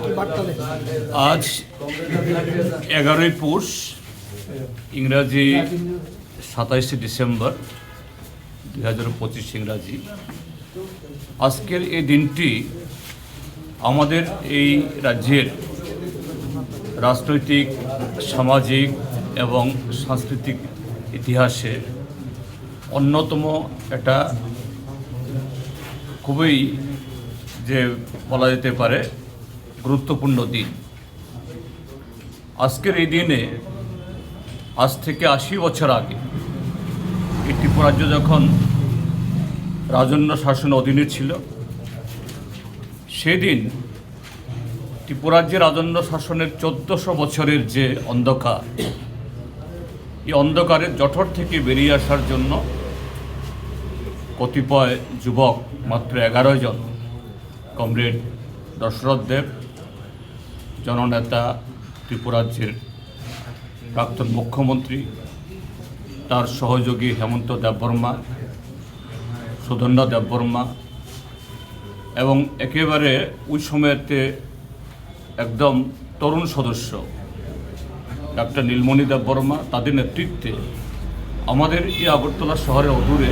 কি বার্তা দেন? আজ 11ই পৌষ, ইংরাজি 27শে ডিসেম্বর 2025 ইংরাজি। আজকের এই দিনটি আমাদের এই রাজ্যের রাজনৈতিক, সামাজিক এবং সাংস্কৃতিক ইতিহাসে অন্যতম একটা খুবই যে বলা যেতে পারে গুরুত্বপূর্ণ দিন। আজকের এই দিনে আজ থেকে 80 বছর আগে এই ত্রিপুরা রাজ্য যখন রাজন্য শাসনের অধীনে ছিল, সেদিন ত্রিপুরা রাজ্যের রাজন্য শাসনের 1400 বছরের যে অন্ধকার, এই অন্ধকারের জঠর থেকে বেরিয়ে আসার জন্য কতিপয় যুবক, মাত্র 11 জন, কমরেড দশরথ দেব, জননেতা, ত্রিপুরা রাজ্যের প্রাক্তন মুখ্যমন্ত্রী, তার সহযোগী হেমন্ত দেববর্মা, সুধন্য দেববর্মা এবং একেবারে ওই সময়তে একদম তরুণ সদস্য ডাক্তার নীলমণি দেববর্মা, তাদের নেতৃত্বে আমাদের এই আগরতলা শহরের অদূরে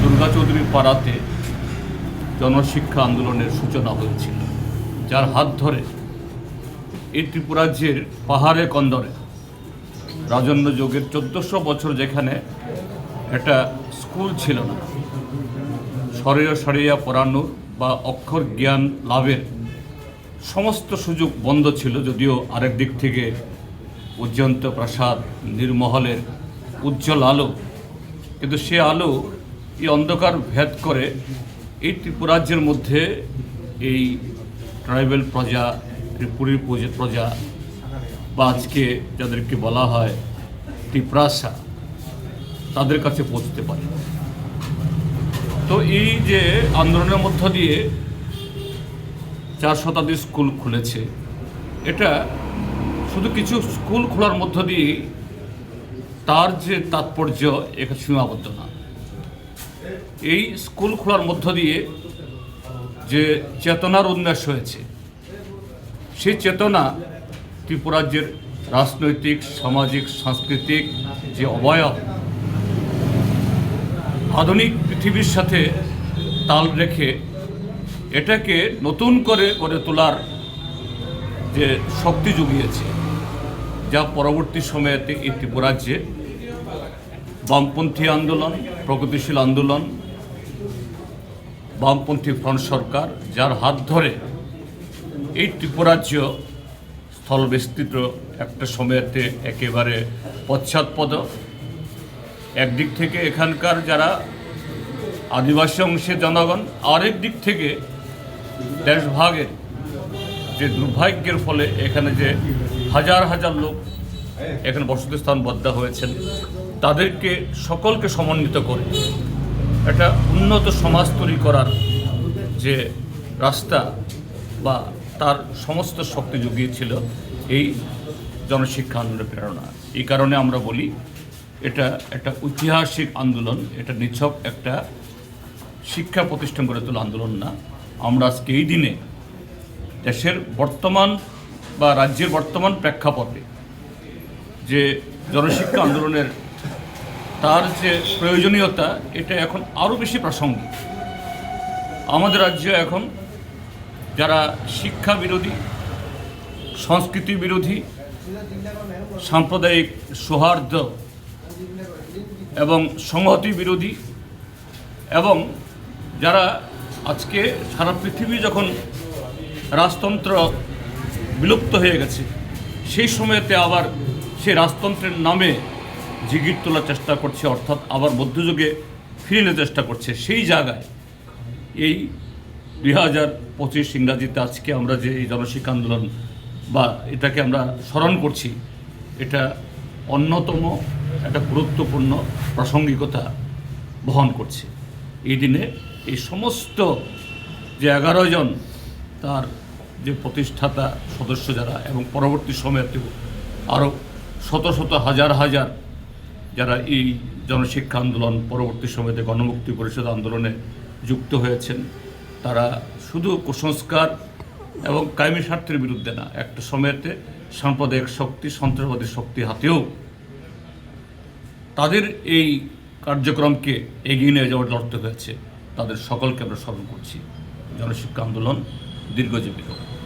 দুর্গা চৌধুরীর পাড়াতে জনশিক্ষা আন্দোলনের সূচনা হয়েছিল, যার হাত ধরে এই ত্রিপুরা রাজ্যের পাহাড়ে কন্দরে রাজন্য যুগের 1400 বছর যেখানে একটা স্কুল ছিল না, সরিয়া সরিয়া পড়ানোর বা অক্ষর জ্ঞান লাভের সমস্ত সুযোগ বন্ধ ছিল, যদিও আরেক দিক থেকে উজ্জন্ত প্রাসাদ নির্মহলের উজ্জ্বল আলো, কিন্তু সে আলো এই অন্ধকার ভেদ করে এই ত্রিপুরা রাজ্যের মধ্যে এই ট্রাইবেল প্রজা, ত্রিপুরী প্রজা বা আজকে যাদেরকে বলা হয় ত্রিপ্রাসা, তাদের কাছে পৌঁছতে পারে। তো এই যে আন্দোলনের মধ্য দিয়ে 4 শতাধিক স্কুল খুলেছে, এটা শুধু কিছু স্কুল খোলার মধ্য দিয়ে তার যে তাৎপর্য এখানে সীমাবদ্ধ না। এই স্কুল খোলার মধ্য দিয়ে যে চেতনার উন্মেষ হয়েছে, সেই চেতনা ত্রিপুরা রাজ্যের রাজনৈতিক, সামাজিক, সাংস্কৃতিক যে অবয়ব, আধুনিক পৃথিবীর সাথে তাল রেখে এটাকে নতুন করে গড়ে তোলার যে শক্তি জুগিয়েছে, যা পরবর্তী সময়েতে এই ত্রিপুরা রাজ্যে বামপন্থী আন্দোলন, প্রগতিশীল আন্দোলন, বামপন্থী ফ্রন্ট সরকার, যার হাত ধরে এই ত্রিপুরা রাজ্য স্থল বিস্তৃত একটা সময়েতে একেবারে পশ্চাৎপদ। একদিক থেকে এখানকার যারা আদিবাসী অংশের জনগণ, আরেক দিক থেকে দেশভাগের যে দুর্ভাগ্যের ফলে এখানে যে হাজার হাজার লোক এখানে বসতি স্থানবদ্ধ হয়েছেন, তাদেরকে সকলকে সমন্বিত করে একটা উন্নত সমাজ তৈরি করার যে রাস্তা বা তার সমস্ত শক্তি জুগিয়েছিল এই জনশিক্ষা আন্দোলনের প্রেরণা। এই কারণে আমরা বলি এটা একটা ঐতিহাসিক আন্দোলন, এটা নিছক একটা শিক্ষা প্রতিষ্ঠান গড়ে তোলা আন্দোলন না। আমরা আজকে এই দিনে দেশের বর্তমান বা রাজ্যের বর্তমান প্রেক্ষাপটে যে জনশিক্ষা আন্দোলনের তার যে প্রয়োজনীয়তা, এটা এখন আরও বেশি প্রাসঙ্গিক। আমাদের রাজ্যে এখন যারা শিক্ষা বিরোধী, সংস্কৃতি বিরোধী, সাম্প্রদায়িক সৌহার্দ্য এবং সংহতি বিরোধী, এবং যারা আজকে সারা পৃথিবী যখন রাজতন্ত্র বিলুপ্ত হয়ে গেছে, সেই সময়তে আবার সেই রাজতন্ত্রের নামে জিগির তোলার চেষ্টা করছে, অর্থাৎ আবার মধ্যযুগে ফিরে নিতে চেষ্টা করছে, সেই জায়গায় এই 2025 ইংরাজিতে আজকে আমরা যে এই জনশিক্ষা আন্দোলন বা এটাকে আমরা স্মরণ করছি, এটা অন্যতম একটা গুরুত্বপূর্ণ প্রাসঙ্গিকতা বহন করছে। এই দিনে এই সমস্ত যে 11 জন তার যে প্রতিষ্ঠাতা সদস্য যারা, এবং পরবর্তী সময়তেও আরও শত শত হাজার হাজার যারা এই জনশিক্ষা আন্দোলন, পরবর্তী সময়তে গণমুক্তি পরিষদ আন্দোলনে যুক্ত হয়েছেন, তারা শুধু কুসংস্কার এবং কায়েমি স্বার্থের বিরুদ্ধে না। একটা সময়তে সাম্প্রদায়িক শক্তি, সন্ত্রাসবাদী শক্তি হাতেও তাদের এই কার্যক্রমকে এগিয়ে নিয়ে যাওয়ার লড়তে হয়েছে। তাদের সকলকে আমরা স্মরণ করছি। জনশিক্ষা আন্দোলন দীর্ঘজীবী হোক।